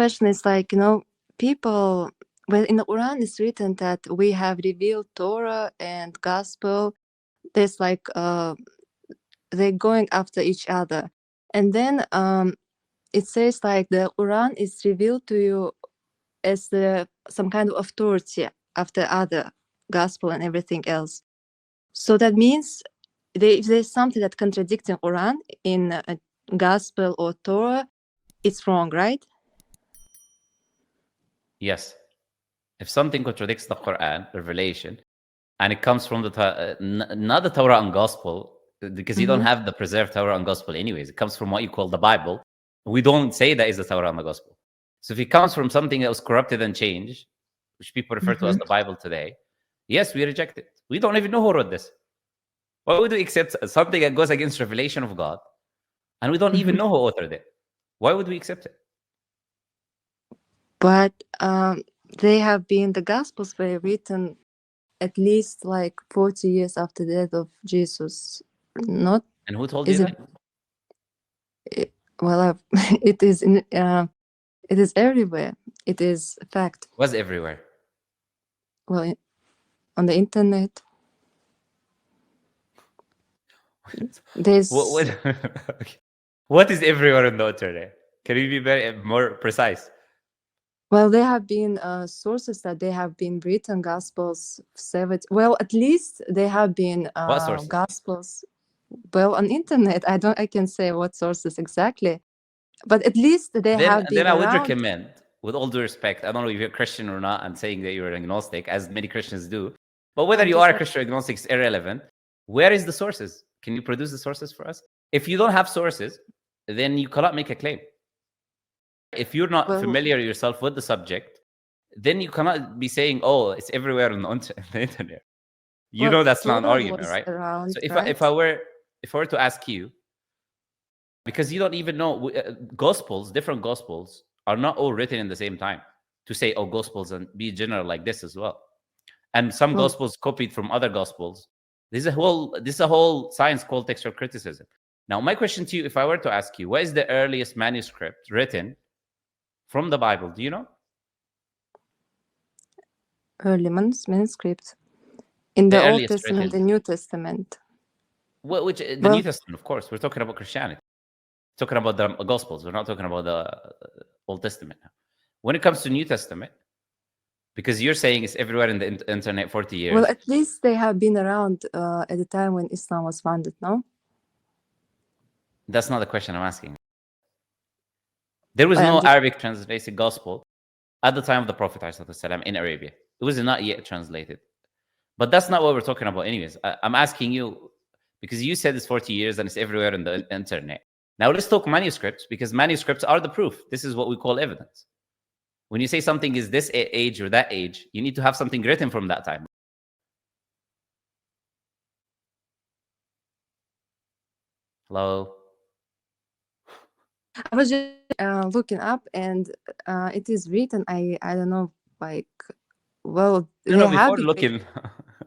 question is like, people, well, in the Quran it's written that we have revealed Torah and Gospel. There's like they're going after each other, and then it says like the Quran is revealed to you as some kind of authority after other Gospel and everything else. So that means if there's something that contradicts the Quran in a Gospel or Torah, it's wrong, right? Yes. If something contradicts the Quran, revelation, and it comes from not the Torah and Gospel, because you don't have the preserved Torah and Gospel anyways. It comes from what you call the Bible. We don't say that is the Torah and the Gospel. So if it comes from something that was corrupted and changed, which people refer to as the Bible today, yes, we reject it. We don't even know who wrote this. Why would we accept something that goes against revelation of God, and we don't even know who authored it? Why would we accept it? But the Gospels were written at least like 40 years after the death of Jesus. Not. And who told you that? Well, it is everywhere. It is a fact. Was everywhere. Well, on the internet. There's what is everywhere on the internet? Can you be more precise? Well, there have been sources that they have been written Gospels. Well, at least they have been Gospels. Well, on internet, I can say what sources exactly, but at least have been. Then I would recommend, with all due respect, I don't know if you're Christian or not. I'm saying that you're an agnostic, as many Christians do. But whether you are a Christian or agnostic is irrelevant. Where is the sources? Can you produce the sources for us? If you don't have sources, then you cannot make a claim. If you're not familiar yourself with the subject, then you cannot be saying, "Oh, it's everywhere on the internet." You know that's not an argument, right? So if I were to ask you, because you don't even know Gospels, different Gospels are not all written in the same time. To say, "Oh, Gospels," and be general like this as well, and some Gospels copied from other Gospels. This is a whole science called textual criticism. Now, my question to you, if I were to ask you, what is the earliest manuscript written from the Bible? Do you know? Early manuscripts in the Old Testament and New Testament. Which the New Testament, of course. We're talking about Christianity. We're talking about the Gospels. We're not talking about the Old Testament now. When it comes to New Testament, because you're saying it's everywhere in the internet 40 years. Well, at least they have been around at the time when Islam was founded, no? That's not the question I'm asking. There was no Arabic translated Gospel at the time of the Prophet ﷺ in Arabia. It was not yet translated. But that's not what we're talking about anyways. I'm asking you, because you said it's 40 years and it's everywhere in the internet. Now let's talk manuscripts, because manuscripts are the proof. This is what we call evidence. When you say something is this age or that age, you need to have something written from that time. Hello? I was just looking up, and it is written. I don't know, like, well, before looking.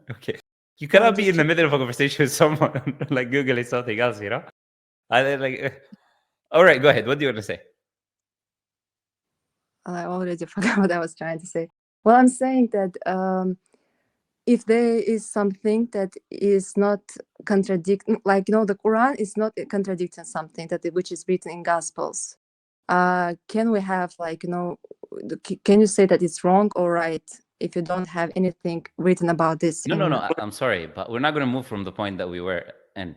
Okay, you cannot be in the middle of a conversation with someone like Googling something else, you know. All right, go ahead. What do you want to say? I already forgot what I was trying to say. Well, I'm saying that if there is something that is not contradicting, like, the Quran is not contradicting something which is written in Gospels, can we have, like, can you say that it's wrong or right if you don't have anything written about this? No, I'm sorry, but we're not going to move from the point that we were in.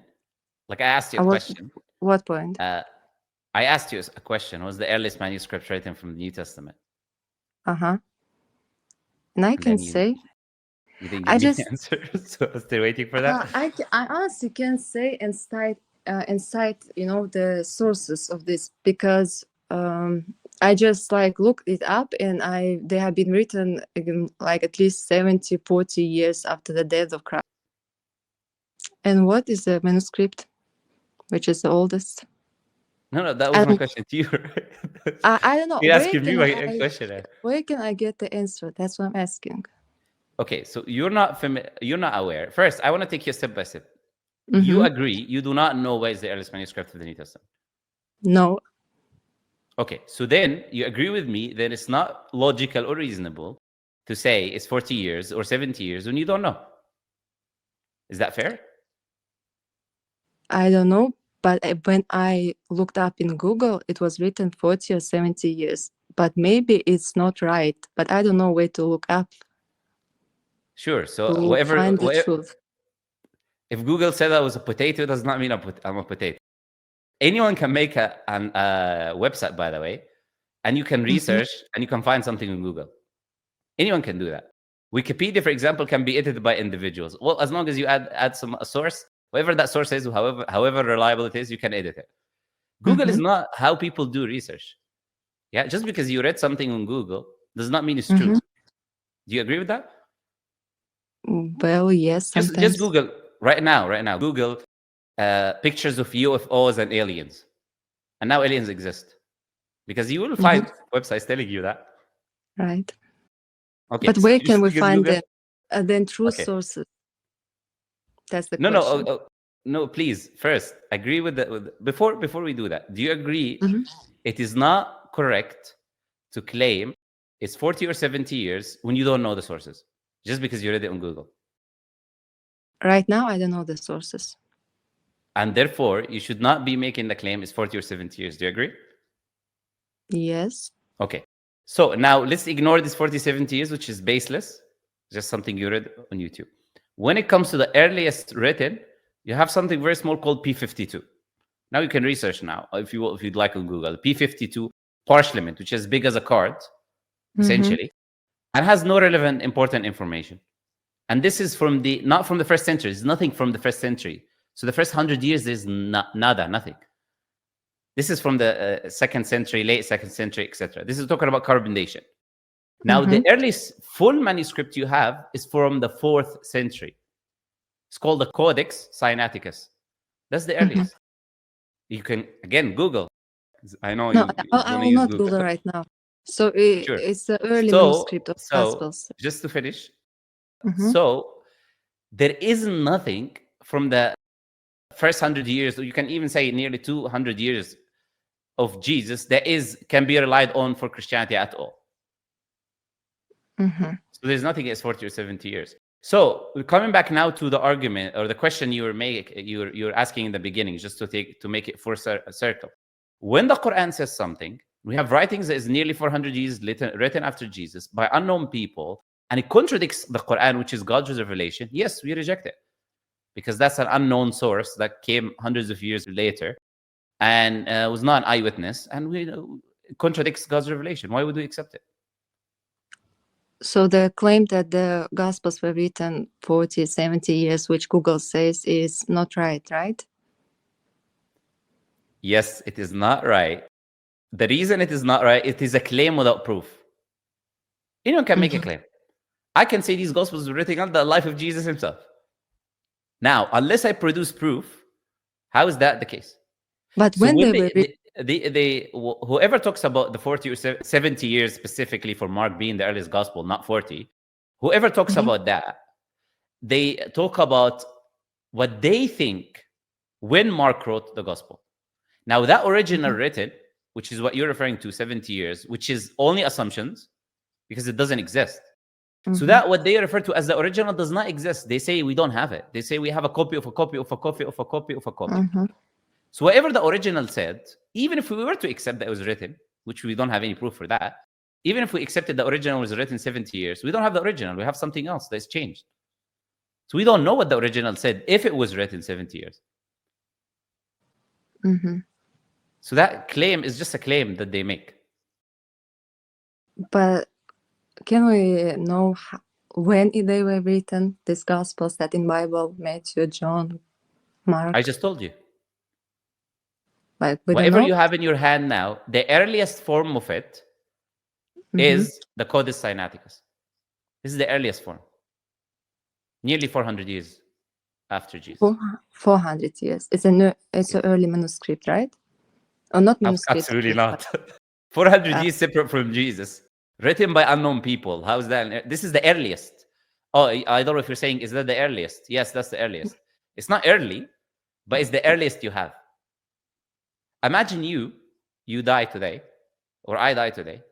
Like, I asked you a question. What point? I asked you a question. What was the earliest manuscript written from the New Testament? And I can say. You didn't give me the answer, so I was still waiting for that. I honestly can say and cite the sources of this, because I just looked it up, and they have been written like at least 40 years after the death of Christ. And what is the manuscript, which is the oldest? No, that was my question to you. I don't know. You're asking me a question. Where can I get the answer? That's what I'm asking. Okay, so you're not aware. First, I want to take you step by step. You agree, you do not know what is the earliest manuscript of the New Testament? No. Okay, so then you agree with me, then it's not logical or reasonable to say it's 40 years or 70 years when you don't know. Is that fair? I don't know, but when I looked up in Google, it was written 40 or 70 years. But maybe it's not right. But I don't know where to look up Sure. So to find the truth. if Google said I was a potato, does not mean I'm a potato. Anyone can make a website, by the way, and you can research and you can find something in Google. Anyone can do that. Wikipedia, for example, can be edited by individuals. Well, as long as you add a source, whatever that source is, however reliable it is, you can edit it. Google is not how people do research. Yeah, just because you read something on Google does not mean it's true. Do you agree with that? Well, yes, sometimes. Just Google right now. Google pictures of UFOs and aliens, and now aliens exist, because you will find websites telling you that. Right. Okay. But where can we find Google? them? Then true sources. That's the question. No. Please, first agree with the before we do that. Do you agree it is not correct to claim it's 40 or 70 years when you don't know the sources, just because you read it on Google? Right now, I don't know the sources. And therefore, you should not be making the claim it's 40 or 70 years. Do you agree? Yes. Okay. So now let's ignore this 40, 70 years, which is baseless, just something you read on YouTube. When it comes to the earliest written, you have something very small called P52. Now you can research now, if you'd like on Google, P52 parchment, which is big as a card, essentially, and has no relevant important information. And this is not from the first century. It's nothing from the first century. So the first 100 years, there's nothing. This is from the second century, late second century, etc. This is talking about carbon dating. Now, the earliest full manuscript you have is from the 4th century. It's called the Codex Sinaiticus. That's the earliest. You can, again, Google. I know no, I will not Google right now. So it's the early manuscript of Gospels. Just to finish, so there is nothing from the first 100 years, or you can even say nearly 200 years of Jesus that can be relied on for Christianity at all. So there's nothing as 40 or 70 years. So coming back now to the argument or the question you're asking in the beginning, just to make it full circle. When the Quran says something, we have writings that is nearly 400 years written after Jesus by unknown people, and it contradicts the Quran, which is God's revelation. Yes, we reject it, because that's an unknown source that came hundreds of years later and was not an eyewitness, and it contradicts God's revelation. Why would we accept it? So the claim that the Gospels were written 40, 70 years, which Google says, is not right, right? Yes, it is not right. The reason it is not right, it is a claim without proof. Anyone can make a claim. I can say these Gospels were written on the life of Jesus himself. Now, unless I produce proof, how is that the case? But when whoever talks about the 40 or 70 years specifically for Mark being the earliest gospel, not 40, whoever talks about that, they talk about what they think when Mark wrote the gospel. Now, that original written, which is what you're referring to, 70 years, which is only assumptions because it doesn't exist. So that what they refer to as the original does not exist. They say we don't have it. They say we have a copy of a copy of a copy of a copy of a copy. So whatever the original said, even if we were to accept that it was written, which we don't have any proof for that, even if we accepted the original was written 70 years, we don't have the original. We have something else that's changed. So we don't know what the original said if it was written 70 years. So that claim is just a claim that they make. But can we know when they were written, these Gospels that in Bible, Matthew, John, Mark? I just told you. Like, whatever you have in your hand now, the earliest form of it is the Codex Sinaiticus. This is the earliest form. Nearly 400 years after Jesus. 400 years. It's an early manuscript, right? Or not manuscript? Absolutely not. 400 years separate from Jesus. Written by unknown people. How is that? This is the earliest. Oh, I don't know if you're saying, is that the earliest? Yes, that's the earliest. It's not early, but it's the earliest you have. Imagine you die today, or I die today,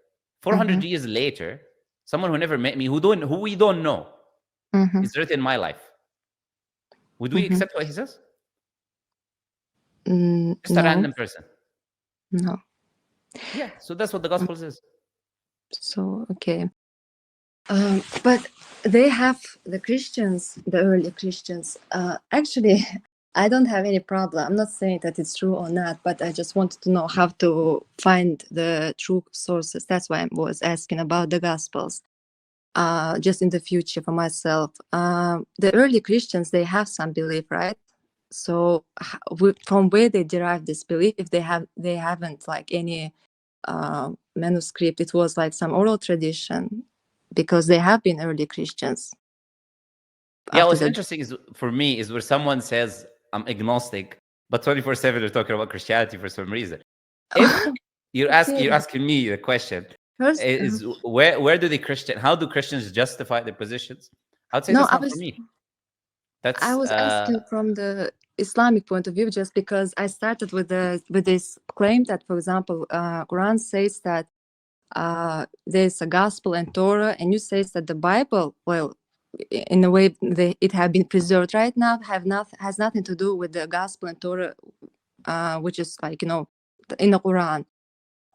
400 years later, someone who never met me, who we don't know, is written my life. Would we accept what he says? Just a No, random person. no. Yeah, so that's what the gospel says. So, okay. But they have, the Christians, the early Christians, actually, I don't have any problem. I'm not saying that it's true or not, but I just wanted to know how to find the true sources. That's why I was asking about the Gospels, just in the future for myself. The early Christians, they have some belief, right? So from where they derive this belief, if they haven't like any manuscript, it was like some oral tradition, because they have been early Christians. Yeah, what's interesting is, for me, is where someone says I'm agnostic, but 24/7 they're talking about Christianity for some reason. If you're asking me the question, First, is where do how do Christians justify their positions? I would say that's not for me. I was asking from the Islamic point of view, just because I started with this claim that, for example, Quran says that there's a gospel and Torah, and you say that the Bible, well, in a way, it have been preserved right now, has nothing to do with the gospel and Torah, which is like, in the Quran.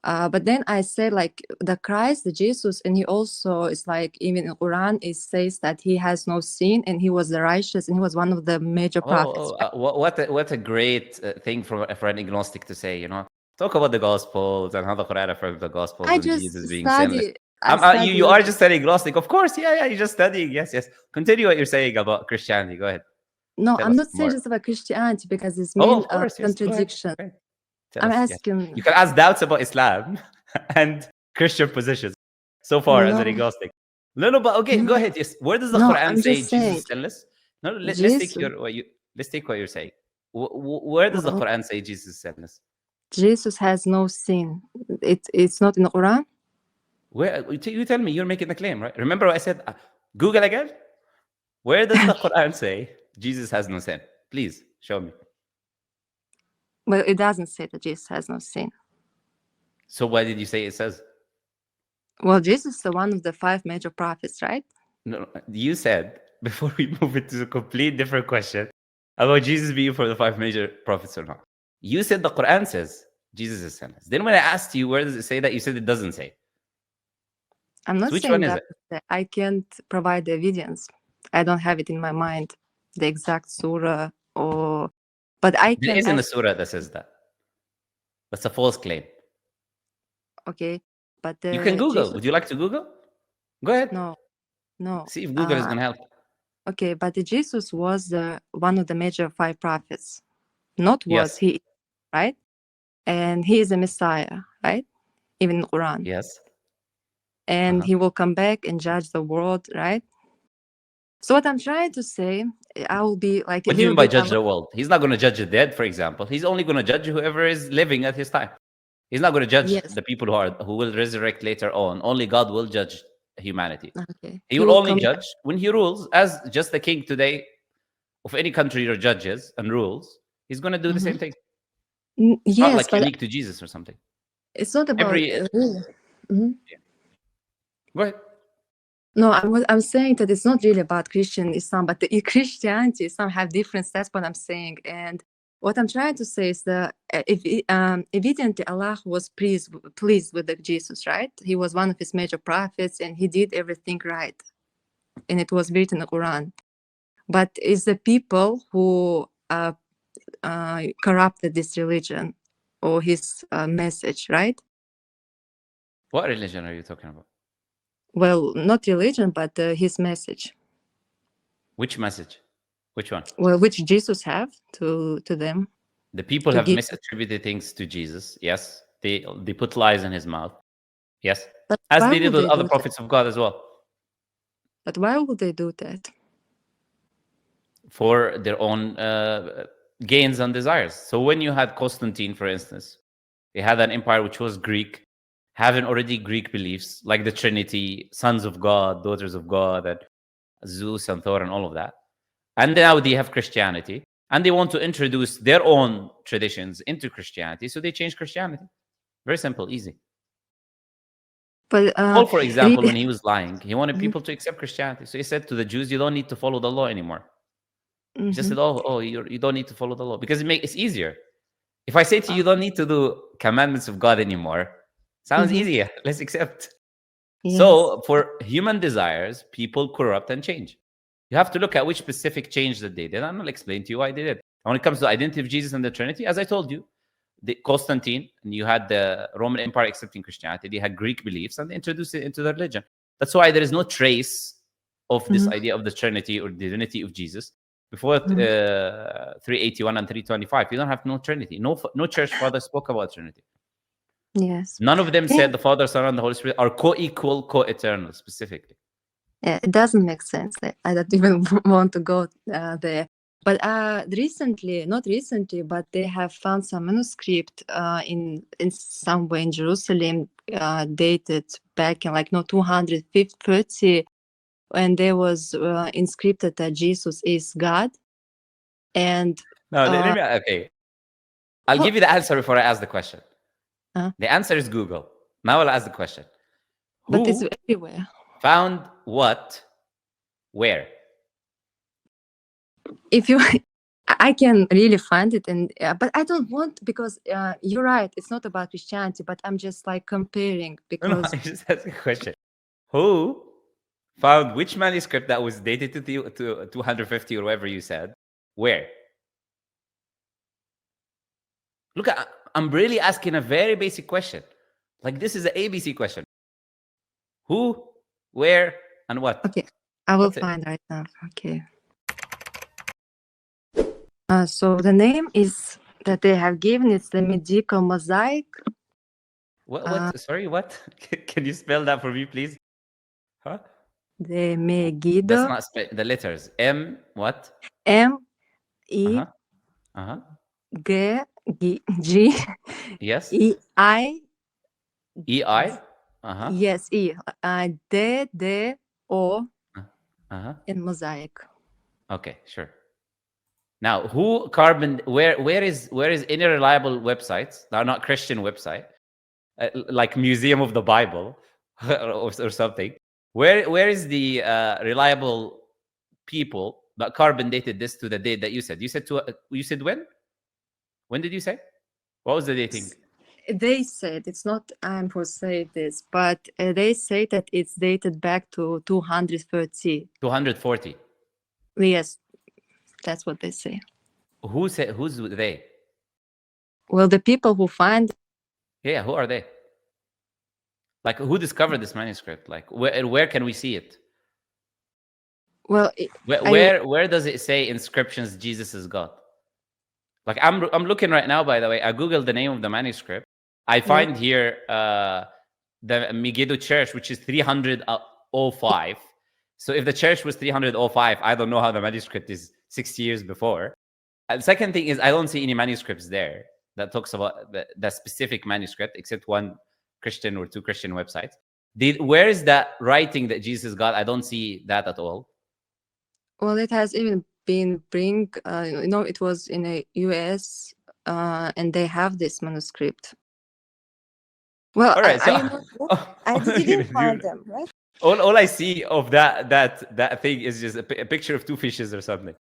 But then I say, like, the Christ, the Jesus, and he also is like, even in Quran, it says that he has no sin and he was the righteous and he was one of the major prophets. What a great thing for an agnostic to say, Talk about the Gospels and how the Quran affirms the Gospels and Jesus being sinless. You are just studying agnostic, of course. Yeah, you're just studying. Yes. Continue what you're saying about Christianity. Go ahead. No, I'm not saying just about Christianity, because it's mean contradiction. I'm asking. You can ask doubts about Islam and Christian positions so far as an agnostic. No, but okay, go ahead. Yes, where does the Quran say Jesus is sinless? No, let's take what you're saying. Where does the Quran say Jesus is sinless? Jesus has no sin. It's not in the Quran. Where, you tell me? You're making the claim, right? Remember what I said? Google again. Where does the Quran say Jesus has no sin? Please show me. Well, it doesn't say that Jesus has no sin. So why did you say it says? Well, Jesus is one of the 5 major prophets, right? No, you said, before we move into a complete different question about Jesus being for the 5 major prophets or not, you said the Quran says Jesus is sinless. Then when I asked you, where does it say that, you said it doesn't say. I'm not saying that. I can't provide the evidence. I don't have it in my mind, the exact surah, but I can. There isn't a surah that says that. That's a false claim. Okay, but you can Google. Would you like to Google? Go ahead. No. See if Google is going to help. Okay, but Jesus was one of the major 5 prophets. He, right? And he is a Messiah, right? Even in the Quran. Yes. And he will come back and judge the world, right? So what I'm trying to say, I will be like. What do you mean by judge the world? He's not going to judge the dead, for example. He's only going to judge whoever is living at his time. He's not going to judge the people who will resurrect later on. Only God will judge humanity. Okay. He will only judge when he rules, as just the king today of any country or judges and rules. He's going to do the same thing. Yes, not like unique to Jesus or something. It's not about. Yeah. Go ahead. No, I'm saying that it's not really about Christian Islam, but the Christianity, Islam have difference. That's what I'm saying. And what I'm trying to say is that evidently Allah was pleased with the Jesus, right? He was one of his major prophets and he did everything right. And it was written in the Quran. But it's the people who corrupted this religion or his message, right? What religion are you talking about? Well, not religion, but his message. Which message? Which one? Well, which Jesus have to them. The people have misattributed things to Jesus. Yes. They put lies in his mouth. Yes. But as they did with other prophets of God as well. But why would they do that? For their own gains and desires. So when you had Constantine, for instance, they had an empire which was Greek, having already Greek beliefs, like the Trinity, sons of God, daughters of God, and Zeus and Thor and all of that. And now they have Christianity, and they want to introduce their own traditions into Christianity, so they change Christianity. Very simple, easy. But Paul, for example, really, when he was lying, he wanted Mhm, people to accept Christianity. So he said to the Jews, you don't need to follow the law anymore. He just mhm. said, you don't need to follow the law because it's easier. If I say to you, you don't need to do commandments of God anymore, sounds Mhm. easier. Let's accept. Yes. So for human desires, people corrupt and change. You have to look at which specific change that they did. And I'll explain to you why they did. And when it comes to the identity of Jesus and the Trinity, as I told you, the Constantine, and you had the Roman Empire accepting Christianity, they had Greek beliefs and they introduced it into their religion. That's why there is no trace of this Mhm, idea of the Trinity or divinity of Jesus before mhm. 381 and 325. You don't have no Trinity. No church father spoke about Trinity. Yes. None of them Yeah. said the Father, Son, and the Holy Spirit are co-equal, co-eternal, specifically. Yeah, it doesn't make sense. I don't even want to go there. But recently, not recently, but they have found some manuscript in somewhere in Jerusalem, dated back in like no 230, and there was inscripted that Jesus is God. And No, let uh, me. Okay, I'll ho- give you the answer before I ask the question. uh, The answer is Google. Now I'll ask the question. but it's Who everywhere. found what? Where? If you I can really find it, and but I don't want, because you're right, it's not about Christianity, but I'm just like comparing No, because I just asked a question. Who found which manuscript that was dated to 250 or whatever you said? Where? Look, I'm really asking a very basic question. Like this is an ABC question. Who, where, and what? okay, I will That's it. find right now. Okay. So the name is that they have given, it's the medical mosaic. What? uh, What? Sorry, what? Can you spell that for me, please? Huh? the That's Megiddo. not the letters. M what? M Uh E huh. Uh huh. G Yes. E I. EI. Uh huh. Yes, E. D O Uh huh. in mosaic. Okay, sure. Now, who carbon? Where is any reliable websites that are not Christian website, like Museum of the Bible or something? Where is the reliable people that carbon dated this to the date that you said? You said when? When did you say? What was the dating? They said, it's not I'm who say this, but they say that it's dated back to 230. 240. Yes, that's what they say. Who said? Who's they? Well, the people who find, Yeah, who are they? Like, who discovered this manuscript? Like, where can we see it? well, I Where does it say inscriptions Jesus is God? Like, I'm looking right now. By the way, I googled the name of the manuscript. I yes, find here the Megiddo Church, which is 305. So if the church was 305, I don't know how the manuscript is 60 years before. And the second thing is I don't see any manuscripts there that talks about the specific manuscript, except one Christian or two Christian websites. Where is that writing that Jesus is God? I don't see that at all. well, it has even been it was in the US, and they have this manuscript. Well, All right, so I didn't find dude, them, right? all I see of that thing is just a picture of two fishes or something.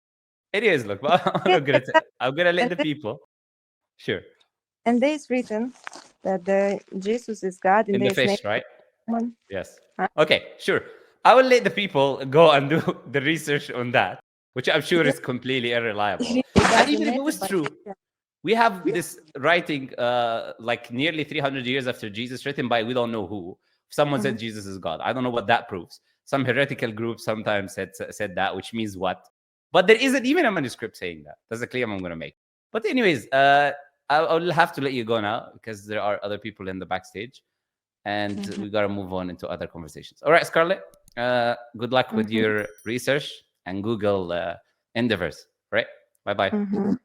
It is, look, but I'm gonna let and, the people. Sure. and there is written that Jesus is God, and In there the is name fish, right? one. Yes. Huh? Okay, sure. I will let the people go and do the research on that, which I'm sure Yeah, is completely unreliable. it And doesn't even if it matter, was but true, yeah. we have this writing like nearly 300 years after Jesus, written by we don't know who. Someone said Mhm. Jesus is God. I don't know what that proves. Some heretical group sometimes said that, which means what? But there isn't even a manuscript saying that. That's the claim I'm going to make. But anyways, I'll have to let you go now because there are other people in the backstage, and Mhm. we got to move on into other conversations. All right, Scarlett. Good luck with Mhm. your research and Google endeavors. Right. Bye bye. Mhm.